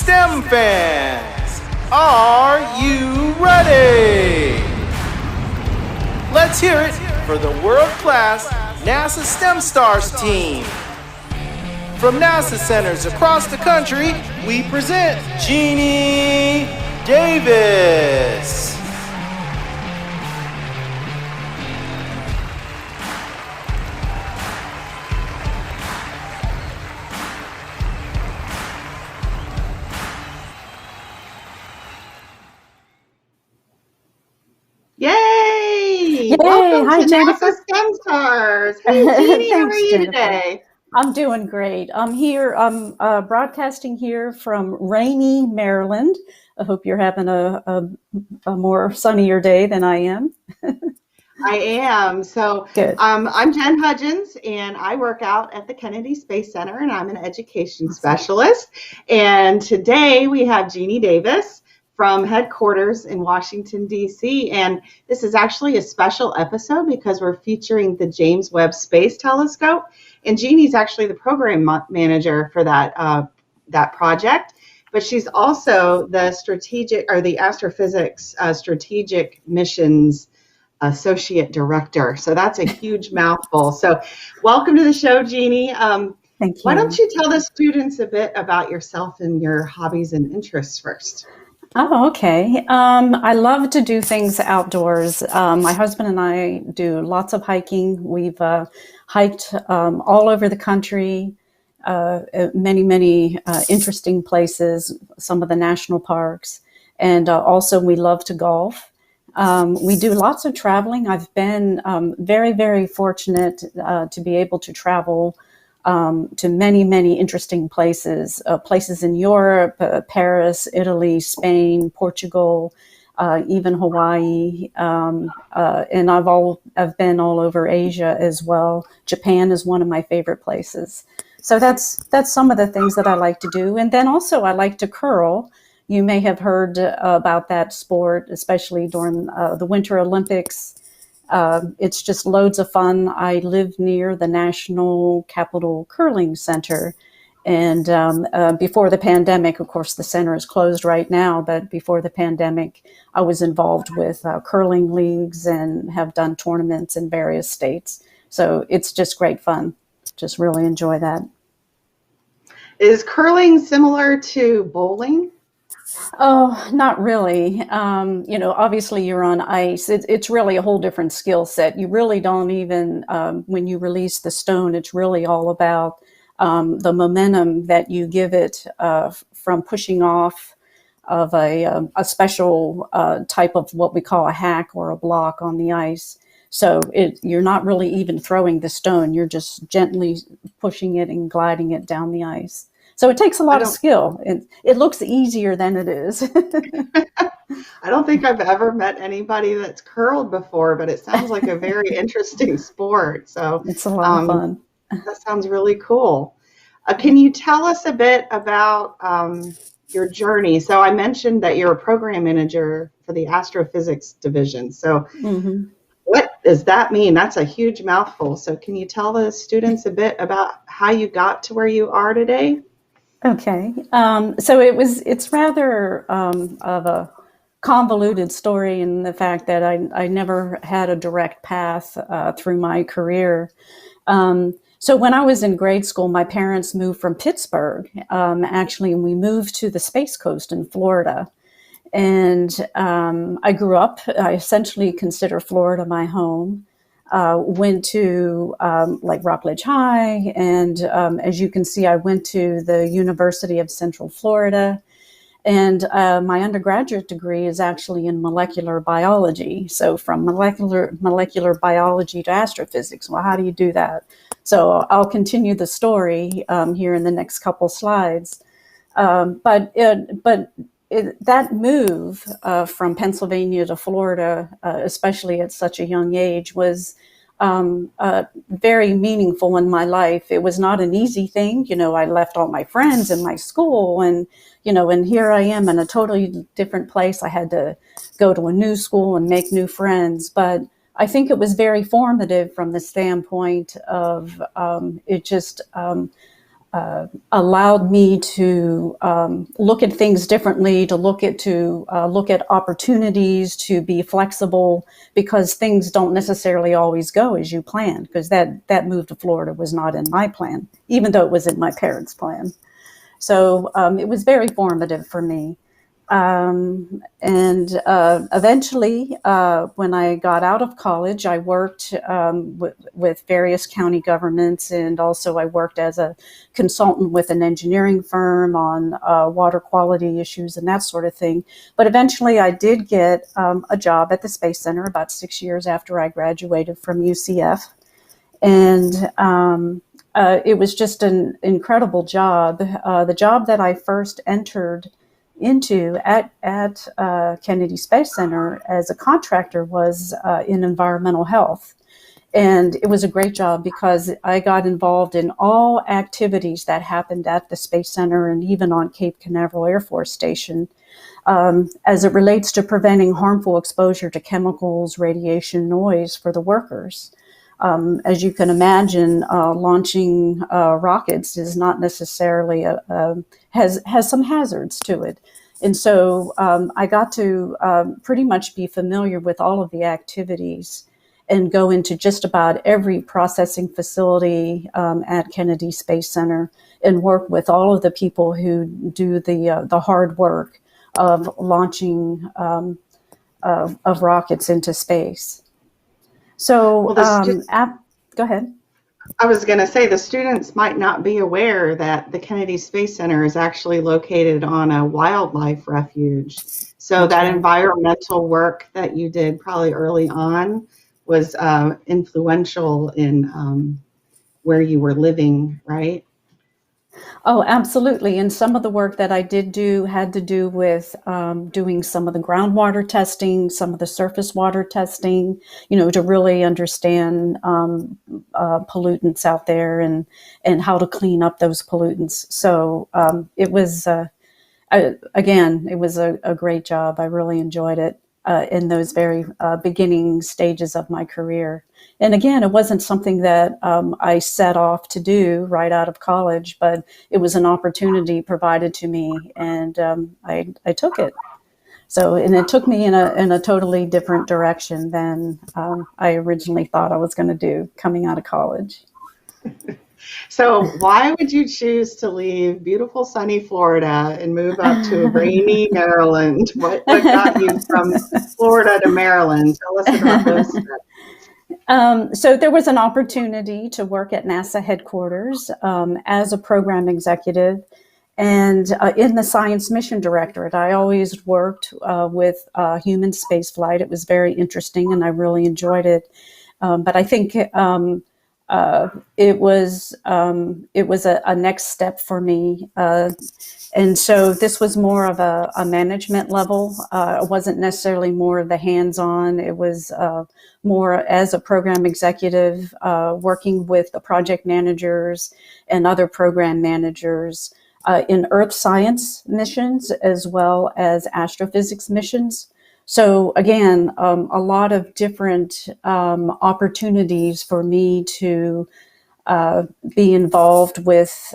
STEM fans, are you ready? Let's hear it for the world-class NASA STEM Stars team. From NASA centers across the country, we present Jeannie Davis. Yay! Yay! Welcome Hi, to Jennifer. NASA STEM Stars. Hey, Jeannie, how are Thanks, you Jennifer. today? I'm doing great. I'm here. I'm broadcasting here from rainy Maryland. I hope you're having a more sunnier day than I am. I am. So Good. I'm Jen Hudgens, and I work out at the Kennedy Space Center, and I'm an education specialist. And today we have Jeannie Davis from headquarters in Washington, D.C. And this is actually a special episode because we're featuring the James Webb Space Telescope. And Jeannie's actually the program manager for that project. But she's also the astrophysics strategic missions associate director. So that's a huge mouthful. So welcome to the show, Jeannie. Thank you. Why don't you tell the students a bit about yourself and your hobbies and interests first? Oh, okay. I love to do things outdoors. My husband and I do lots of hiking. We've hiked all over the country, many interesting places, some of the national parks. And also we love to golf. We do lots of traveling. I've been very, very fortunate to be able to travel to many interesting places in Europe, Paris, Italy, Spain, Portugal, even Hawaii. And I've been all over Asia as well. Japan is one of my favorite places. So that's some of the things that I like to do. And then also I like to curl. You may have heard about that sport, especially during the Winter Olympics. It's just loads of fun. I live near the National Capital Curling Center. And before the pandemic, of course, the center is closed right now, but before the pandemic, I was involved with curling leagues and have done tournaments in various states. So it's just great fun. Just really enjoy that. Is curling similar to bowling? Oh, not really. Obviously you're on ice. It's really a whole different skill set. You really don't even, when you release the stone, it's really all about the momentum that you give it from pushing off of a special type of what we call a hack or a block on the ice. So you're not really even throwing the stone. You're just gently pushing it and gliding it down the ice. So it takes a lot of skill. It looks easier than it is. I don't think I've ever met anybody that's curled before, but it sounds like a very interesting sport. So it's a lot of fun. That sounds really cool. Can you tell us a bit about your journey? So I mentioned that you're a program manager for the astrophysics division. So what does that mean? That's a huge mouthful. So can you tell the students a bit about how you got to where you are today? Okay. So it's rather of a convoluted story in the fact that I never had a direct path through my career. So when I was in grade school, my parents moved from Pittsburgh, actually, and we moved to the Space Coast in Florida. And I grew up, I essentially consider Florida my home. Went to like Rockledge High, and as you can see, I went to the University of Central Florida, and my undergraduate degree is actually in molecular biology. So from molecular biology to astrophysics. Well, how do you do that? So I'll continue the story here in the next couple slides. That move from Pennsylvania to Florida, especially at such a young age, was very meaningful in my life. It was not an easy thing. I left all my friends in my school and here I am in a totally different place. I had to go to a new school and make new friends. But I think it was very formative from the standpoint of allowed me to look at things differently, to look at opportunities, to be flexible, because things don't necessarily always go as you planned. Because that move to Florida was not in my plan, even though it was in my parents' plan. So it was very formative for me. And eventually, when I got out of college, I worked with various county governments, and also I worked as a consultant with an engineering firm on water quality issues and that sort of thing. But eventually, I did get a job at the Space Center about 6 years after I graduated from UCF. And it was just an incredible job. The job that I first entered into at Kennedy Space Center as a contractor was in environmental health. And it was a great job because I got involved in all activities that happened at the Space Center and even on Cape Canaveral Air Force Station as it relates to preventing harmful exposure to chemicals, radiation, noise for the workers. As you can imagine, launching rockets is not necessarily has some hazards to it. And so I got to pretty much be familiar with all of the activities and go into just about every processing facility at Kennedy Space Center and work with all of the people who do the hard work of launching of rockets into space. So, go ahead. I was going to say the students might not be aware that the Kennedy Space Center is actually located on a wildlife refuge. So that environmental work that you did probably early on was influential in where you were living, right? Oh, absolutely. And some of the work that I did do had to do with doing some of the groundwater testing, some of the surface water testing, to really understand pollutants out there and how to clean up those pollutants. So it was, again, it was a great job. I really enjoyed it in those very beginning stages of my career. And again, it wasn't something that I set off to do right out of college, but it was an opportunity provided to me, and I took it. So, and it took me in a totally different direction than I originally thought I was going to do coming out of college. So why would you choose to leave beautiful sunny Florida and move up to rainy Maryland? What got you from Florida to Maryland? Tell us about those steps. So there was an opportunity to work at NASA headquarters as a program executive and in the science mission directorate. I always worked with human spaceflight. It was very interesting and I really enjoyed it. But I think it was a next step for me. And so this was more of a management level. It wasn't necessarily more of the hands-on. It was more as a program executive, working with the project managers and other program managers in Earth science missions as well as astrophysics missions. So again, a lot of different opportunities for me to be involved with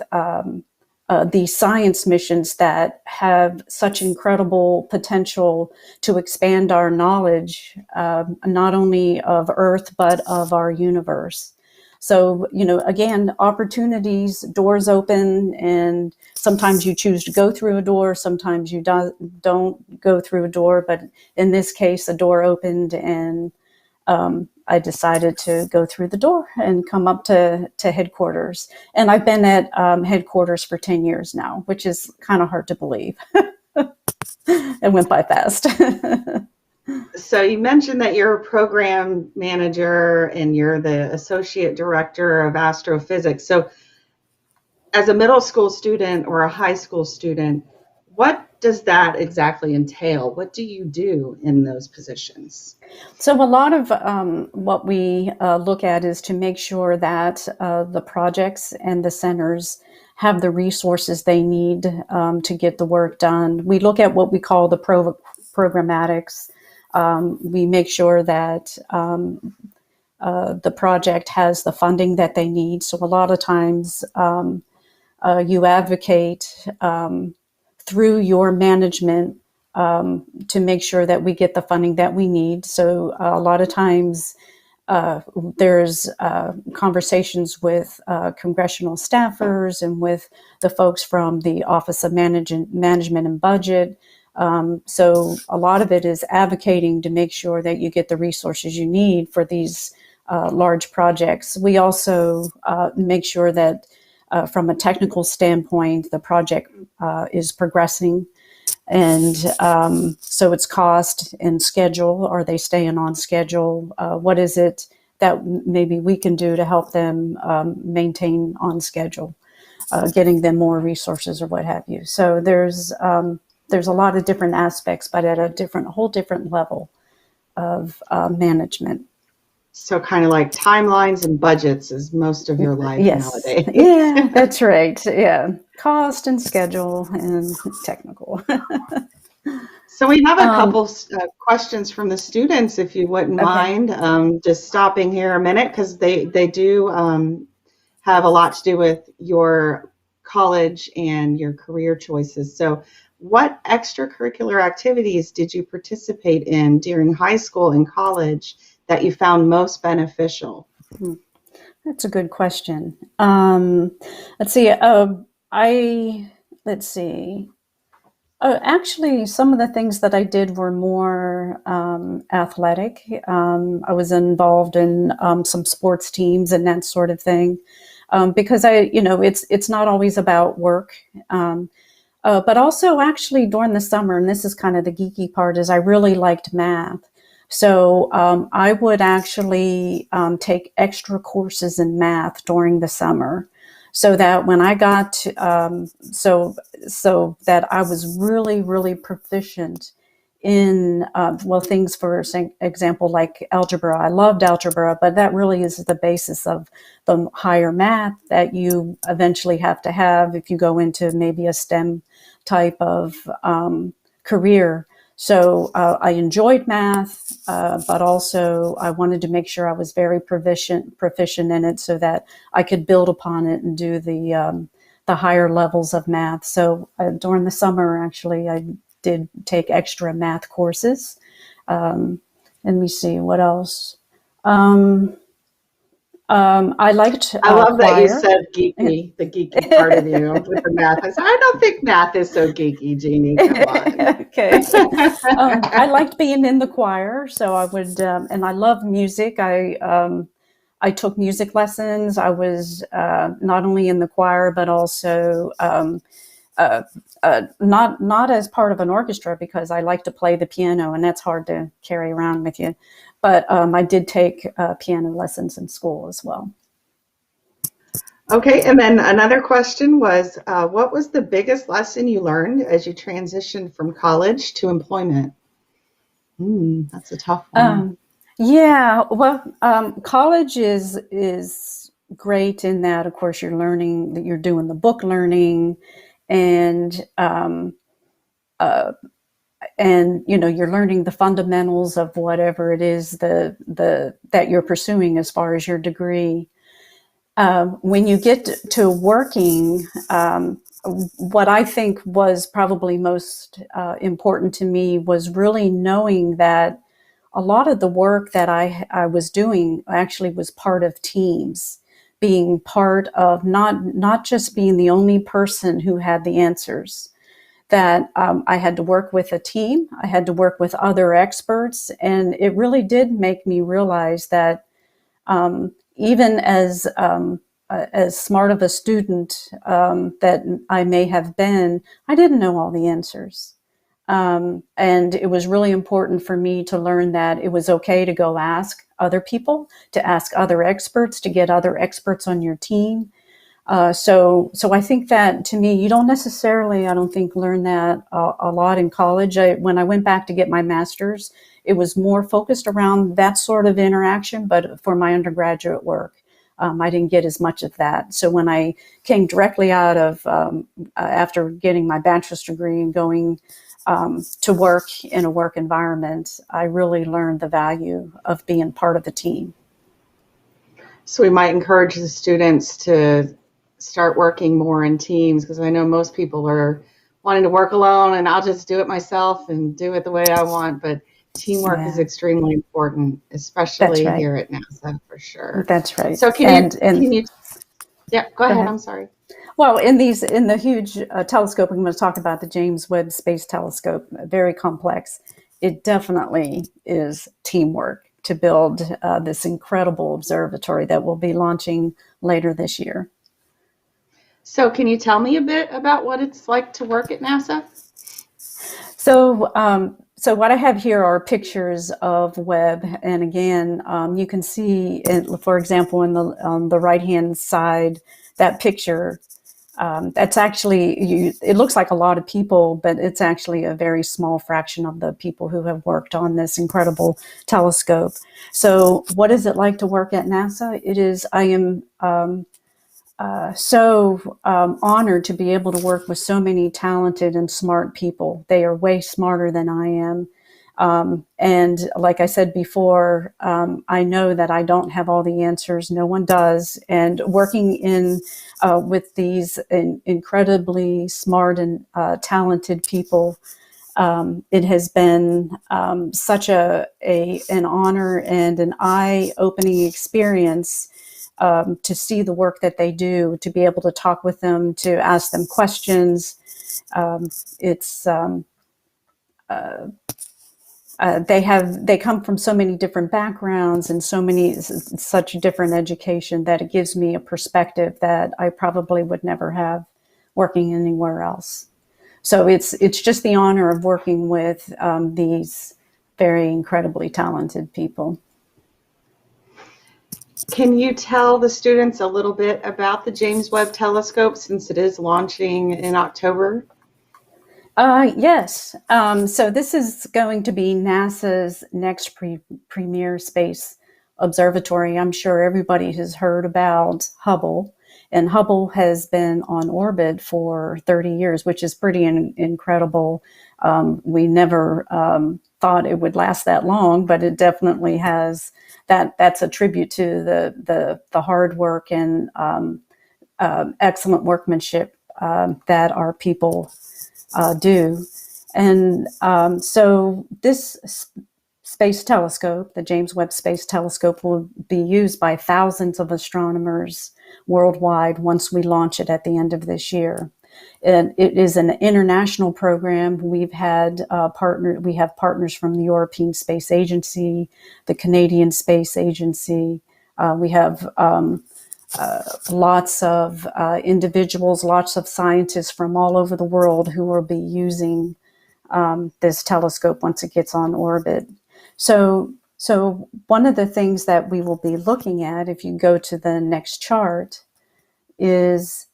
these science missions that have such incredible potential to expand our knowledge, not only of Earth, but of our universe. So, again, opportunities, doors open, and sometimes you choose to go through a door, sometimes you don't go through a door, but in this case, a door opened and I decided to go through the door and come up to headquarters. And I've been at headquarters for 10 years now, which is kind of hard to believe. It went by fast. So you mentioned that you're a program manager and you're the associate director of astrophysics. So as a middle school student or a high school student, what does that exactly entail? What do you do in those positions? So a lot of what we look at is to make sure that the projects and the centers have the resources they need to get the work done. We look at what we call the programmatics. We make sure that the project has the funding that they need. So a lot of times you advocate through your management to make sure that we get the funding that we need. So a lot of times there's conversations with congressional staffers and with the folks from the Office of Management and Budget. So a lot of it is advocating to make sure that you get the resources you need for these large projects. We also make sure that from a technical standpoint, the project is progressing. And so it's cost and schedule. Are they staying on schedule? What is it that maybe we can do to help them maintain on schedule, getting them more resources or what have you? So there's a lot of different aspects, but at a whole different level of management. So kind of like timelines and budgets is most of your life nowadays. Yeah, that's right. Yeah. Cost and schedule and technical. So we have a couple questions from the students, if you wouldn't mind just stopping here a minute, because they do have a lot to do with your college and your career choices. So what extracurricular activities did you participate in during high school and college that you found most beneficial? That's a good question. Let's see. Actually, some of the things that I did were more athletic. I was involved in some sports teams and that sort of thing, because it's not always about work. But also, actually, during the summer, and this is kind of the geeky part, is I really liked math. So I would actually take extra courses in math during the summer, so that when I got to, so that I was really, really proficient in, things, for example, like algebra. I loved algebra, but that really is the basis of the higher math that you eventually have to have if you go into maybe a STEM type of career. So I enjoyed math, but also I wanted to make sure I was very proficient in it, so that I could build upon it and do the higher levels of math. So during the summer, actually, I did take extra math courses. Let me see what else. I liked I love choir. that you said geeky, the geeky part of you with the math. I said, I don't think math is so geeky, Jeannie. Come on. Okay. I liked being in the choir, so I would, and I love music. I took music lessons. I was not only in the choir, but also not as part of an orchestra, because I like to play the piano, and that's hard to carry around with you. But I did take piano lessons in school as well. Okay, and then another question was, what was the biggest lesson you learned as you transitioned from college to employment? That's a tough one. Yeah, well, college is great in that, of course, you're learning, that you're doing the book learning, and you're learning the fundamentals of whatever it is that you're pursuing as far as your degree. When you get to working, what I think was probably most important to me was really knowing that a lot of the work that I was doing actually was part of teams, being part of not just being the only person who had the answers, that I had to work with a team, I had to work with other experts, and it really did make me realize that even as smart of a student that I may have been, I didn't know all the answers. And it was really important for me to learn that it was okay to go ask other people, to ask other experts, to get other experts on your team. So I think that, to me, you don't necessarily, I don't think, learn that a lot in college. When I went back to get my master's, it was more focused around that sort of interaction, but for my undergraduate work, I didn't get as much of that. So when I came directly out of, after getting my bachelor's degree and going to work in a work environment, I really learned the value of being part of the team. So we might encourage the students to start working more in teams, because I know most people are wanting to work alone and I'll just do it myself and do it the way I want. But teamwork is Yeah, extremely important, that's especially right. here at NASA for sure. That's right. So And can you, yeah, go go ahead. ahead. I'm sorry. Well, in the huge telescope, I'm going to talk about the James Webb Space Telescope. Very complex. It definitely is teamwork to build this incredible observatory that will be launching later this year. So can you tell me a bit about what it's like to work at NASA? So what I have here are pictures of Webb, and again, you can see, for example, on the right hand side, that picture. That's actually, it looks like a lot of people, but it's actually a very small fraction of the people who have worked on this incredible telescope. So, what is it like to work at NASA? I am honored to be able to work with so many talented and smart people. They are way smarter than I am. And like I said before, I know that I don't have all the answers. No one does. And working with these incredibly smart and talented people, it has been such an honor and an eye-opening experience to see the work that they do, to be able to talk with them, to ask them questions. It's They come from so many different backgrounds and such different education that it gives me a perspective that I probably would never have working anywhere else. So it's just the honor of working with these very incredibly talented people. Can you tell the students a little bit about the James Webb Telescope, since it is launching in October? Yes. So this is going to be NASA's next premier space observatory. I'm sure everybody has heard about Hubble, and Hubble has been on orbit for 30 years, which is pretty incredible. We never thought it would last that long, but it definitely has. That's a tribute to the hard work and excellent workmanship that our people do. And so this space telescope, the James Webb Space Telescope, will be used by thousands of astronomers worldwide once we launch it at the end of this year. And it is an international program. We have partners from the European Space Agency, the Canadian Space Agency. We have lots of individuals, lots of scientists from all over the world who will be using this telescope once it gets on orbit. So one of the things that we will be looking at, if you go to the next chart, is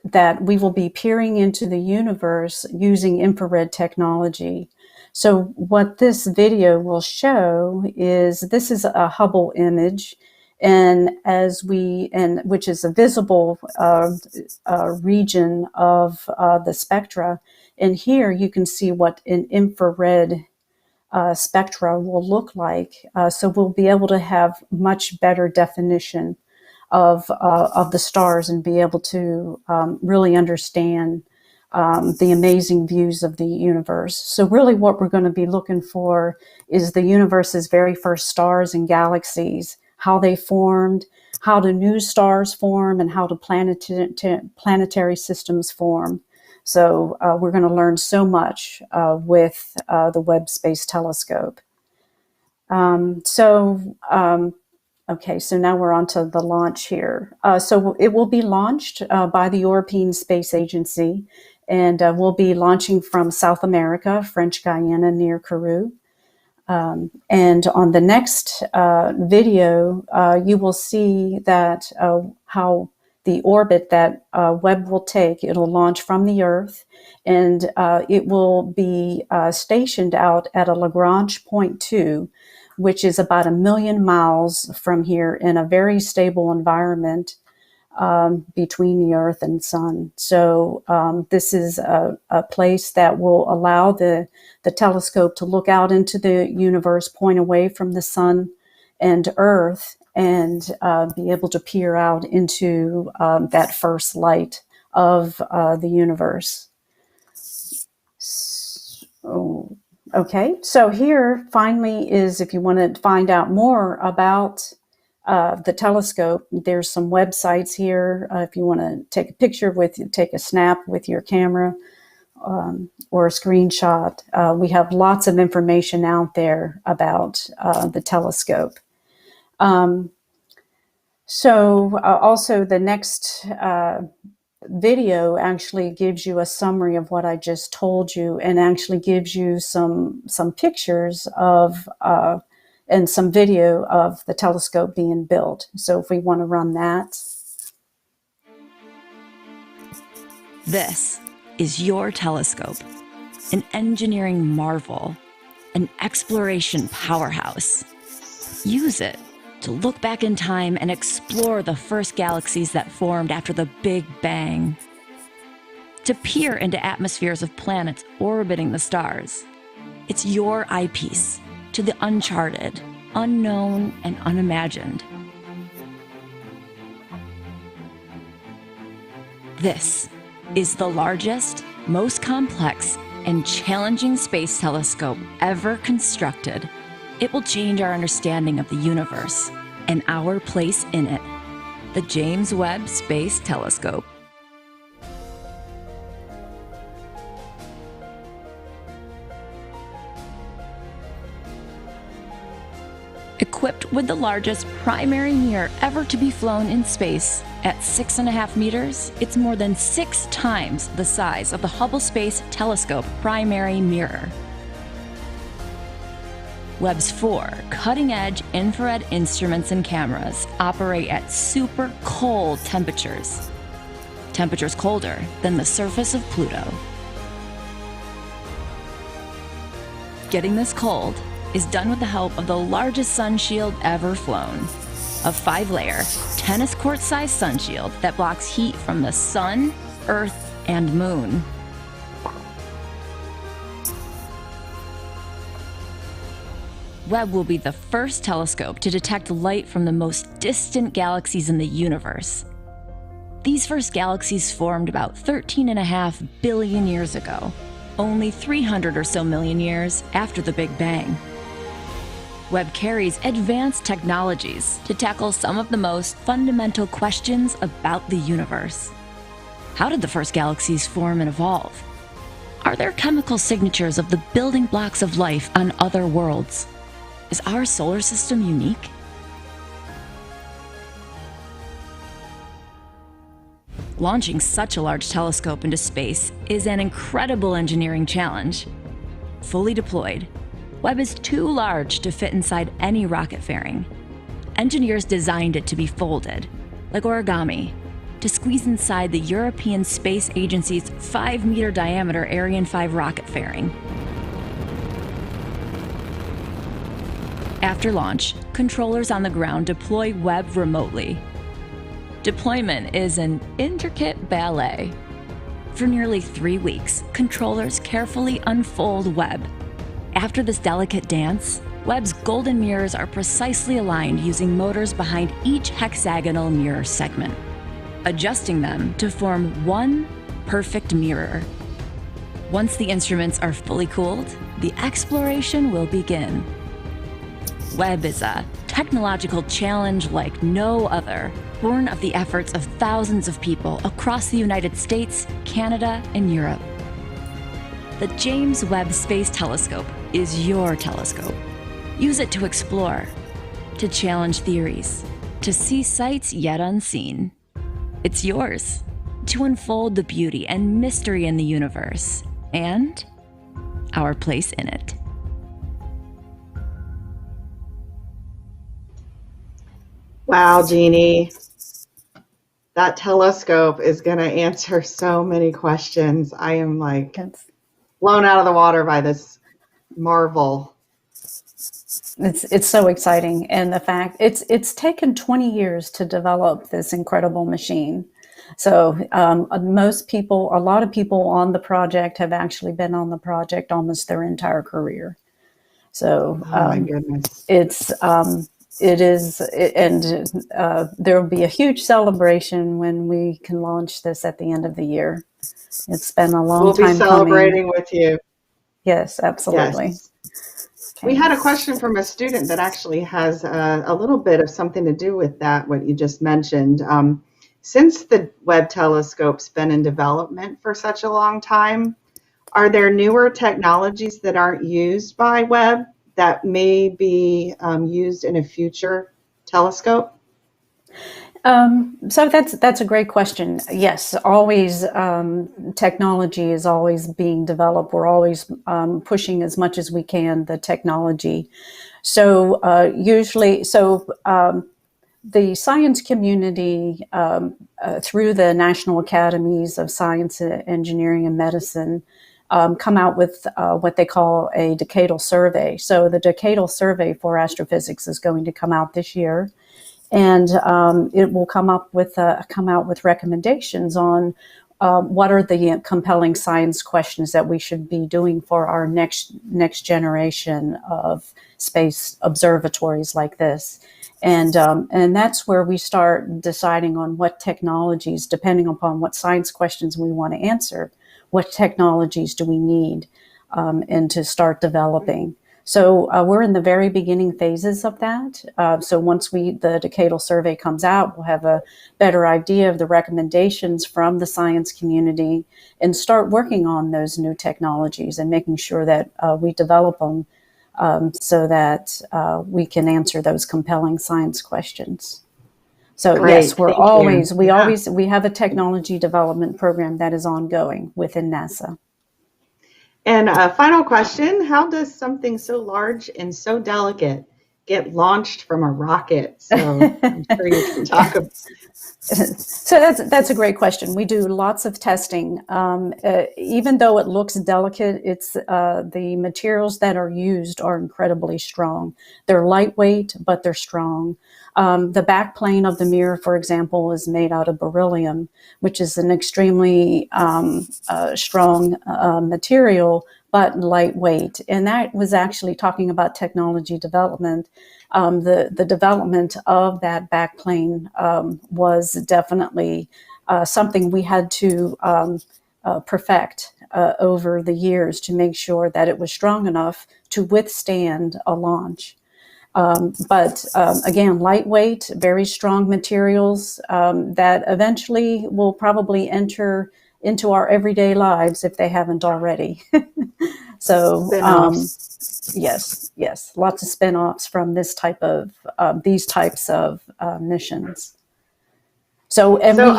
that we will be peering into the universe using infrared technology. So what this video will show is, this is a Hubble image, and which is a visible region of the spectra. And here you can see what an infrared spectra will look like. So we'll be able to have much better definition of the stars and be able to really understand the amazing views of the universe. So really what we're going to be looking for is the universe's very first stars and galaxies, how they formed, how the new stars form, and how the planetary systems form. So we're going to learn so much with the Webb Space Telescope. Okay, so now we're on to the launch here. So it will be launched by the European Space Agency, and we'll be launching from South America, French Guiana near Kourou. And on the next video, you will see that how the orbit that Webb will take. It'll launch from the Earth, and it will be stationed out at a Lagrange point 2, which is about 1 million miles from here, in a very stable environment between the Earth and Sun. So this is a place that will allow the telescope to look out into the universe, point away from the Sun and Earth, and be able to peer out into that first light of the universe. So, okay, so here finally is, if you want to find out more about the telescope, there's some websites here. If you want to take a picture take a snap with your camera or a screenshot, we have lots of information out there about the telescope. Also the next video actually gives you a summary of what I just told you, and actually gives you some pictures of and some video of the telescope being built. So if we want to run that. This is your telescope, an engineering marvel, an exploration powerhouse. Use it to look back in time and explore the first galaxies that formed after the Big Bang. To peer into atmospheres of planets orbiting the stars. It's your eyepiece to the uncharted, unknown, and unimagined. This is the largest, most complex, and challenging space telescope ever constructed. It will change our understanding of the universe and our place in it. The James Webb Space Telescope. Equipped with the largest primary mirror ever to be flown in space, at 6.5 meters, it's more than 6 times the size of the Hubble Space Telescope primary mirror. Webb's 4 cutting-edge infrared instruments and cameras operate at super cold temperatures. Temperatures colder than the surface of Pluto. Getting this cold is done with the help of the largest sun shield ever flown. A 5-layer, tennis court-sized sun shield that blocks heat from the sun, Earth, and moon. Webb will be the first telescope to detect light from the most distant galaxies in the universe. These first galaxies formed about 13.5 billion years ago, only 300 or so million years after the Big Bang. Webb carries advanced technologies to tackle some of the most fundamental questions about the universe. How did the first galaxies form and evolve? Are there chemical signatures of the building blocks of life on other worlds? Is our solar system unique? Launching such a large telescope into space is an incredible engineering challenge. Fully deployed, Webb is too large to fit inside any rocket fairing. Engineers designed it to be folded, like origami, to squeeze inside the European Space Agency's 5-meter diameter Ariane 5 rocket fairing. After launch, controllers on the ground deploy Webb remotely. Deployment is an intricate ballet. For nearly 3 weeks, controllers carefully unfold Webb. After this delicate dance, Webb's golden mirrors are precisely aligned using motors behind each hexagonal mirror segment, adjusting them to form one perfect mirror. Once the instruments are fully cooled, the exploration will begin. Webb is a technological challenge like no other, born of the efforts of thousands of people across the United States, Canada, and Europe. The James Webb Space Telescope is your telescope. Use it to explore, to challenge theories, to see sights yet unseen. It's yours to unfold the beauty and mystery in the universe and our place in it. Wow, Jeannie. That telescope is going to answer so many questions. I am like blown out of the water by this marvel. It's so exciting, and the fact it's taken 20 years to develop this incredible machine. So a lot of people on the project have actually been on the project almost their entire career. So Oh my goodness. it is, and there will be a huge celebration when we can launch this at the end of the year. It's been a long We'll be time celebrating coming. with you. Yes, absolutely. Yes. We Okay. had a question from a student that actually has a little bit of something to do with that, what you just mentioned. Since the Webb telescope's been in development for such a long time, are there newer technologies that aren't used by Webb that may be used in a future telescope? So that's a great question. Yes, always technology is always being developed. We're always pushing as much as we can the technology. So the science community through the National Academies of Science, Engineering, and Medicine come out with what they call a decadal survey. So the decadal survey for astrophysics is going to come out this year, and it will come out with recommendations on what are the compelling science questions that we should be doing for our next generation of space observatories like this. And that's where we start deciding on what technologies, depending upon what science questions we want to answer, what technologies do we need, and to start developing. So we're in the very beginning phases of that. So once the decadal survey comes out, we'll have a better idea of the recommendations from the science community and start working on those new technologies and making sure that we develop them so that we can answer those compelling science questions. So Great, yes, thank you. we have a technology development program that is ongoing within NASA. And a final question, how does something so large and so delicate get launched from a rocket? So I'm sure you can talk about. So that's a great question. We do lots of testing. Even though it looks delicate, it's the materials that are used are incredibly strong. They're lightweight, but they're strong. The back plane of the mirror, for example, is made out of beryllium, which is an extremely strong material, but lightweight. And that was actually talking about technology development. The development of that backplane was definitely something we had to perfect over the years to make sure that it was strong enough to withstand a launch. But again, lightweight, very strong materials that eventually will probably enter into our everyday lives if they haven't already. So yes, lots of spin-offs from these types of missions. So, and So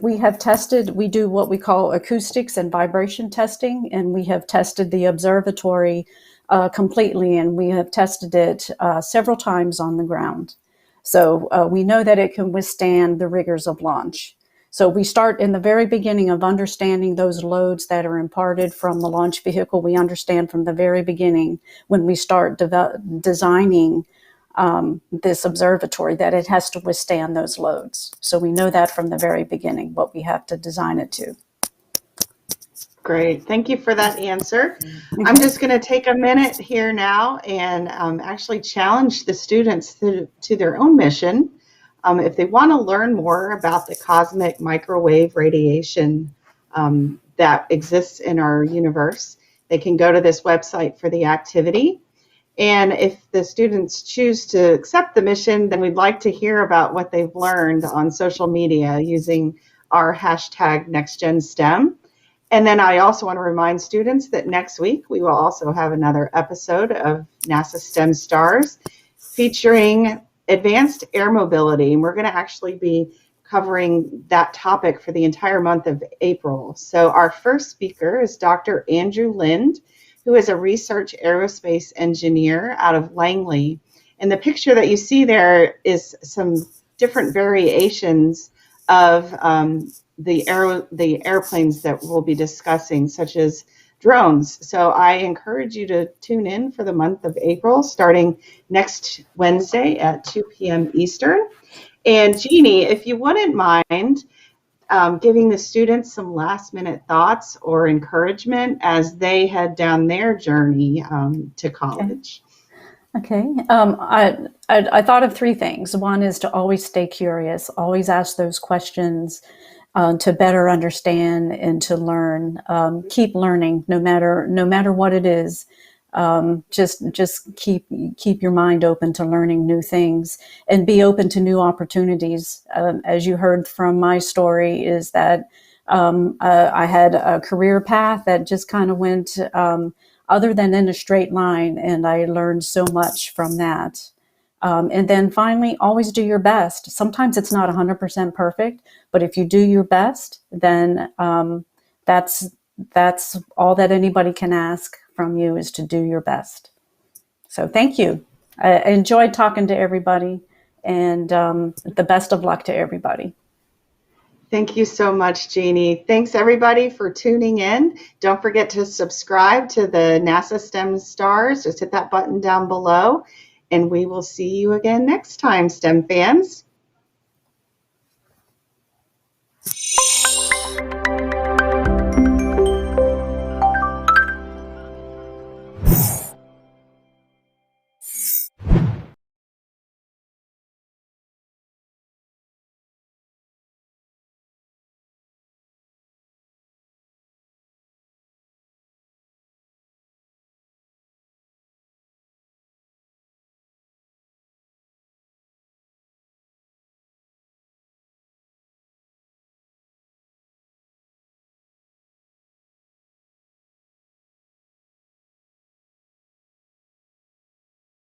we have tested, we do what we call acoustics and vibration testing, and we have tested the observatory completely, and we have tested it several times on the ground. So we know that it can withstand the rigors of launch. So we start in the very beginning of understanding those loads that are imparted from the launch vehicle. We understand from the very beginning when we start designing this observatory that it has to withstand those loads. So we know that from the very beginning, what we have to design it to. Great. Thank you for that answer. I'm just going to take a minute here now and actually challenge the students to their own mission. If they want to learn more about the cosmic microwave radiation that exists in our universe, they can go to this website for the activity. And if the students choose to accept the mission, then we'd like to hear about what they've learned on social media using our hashtag NextGenSTEM. And then I also want to remind students that next week we will also have another episode of NASA STEM Stars featuring advanced air mobility. And we're going to actually be covering that topic for the entire month of April. So our first speaker is Dr. Andrew Lind, who is a research aerospace engineer out of Langley. And the picture that you see there is some different variations of the airplanes that we'll be discussing, such as drones. So I encourage you to tune in for the month of April, starting next Wednesday at 2 p.m. Eastern. And Jeannie, if you wouldn't mind giving the students some last minute thoughts or encouragement as they head down their journey to college. Okay. I thought of three things. One is to always stay curious, always ask those questions to better understand and to learn. Keep learning, no matter what it is. Just keep your mind open to learning new things and be open to new opportunities. As you heard from my story, is that I had a career path that just kind of went other than in a straight line, and I learned so much from that. And then finally, always do your best. Sometimes it's not 100% perfect, but if you do your best, then that's all that anybody can ask from you, is to do your best. So thank you. I enjoyed talking to everybody, and the best of luck to everybody. Thank you so much, Jeannie. Thanks, everybody, for tuning in. Don't forget to subscribe to the NASA STEM Stars. Just hit that button down below, and we will see you again next time, STEM fans.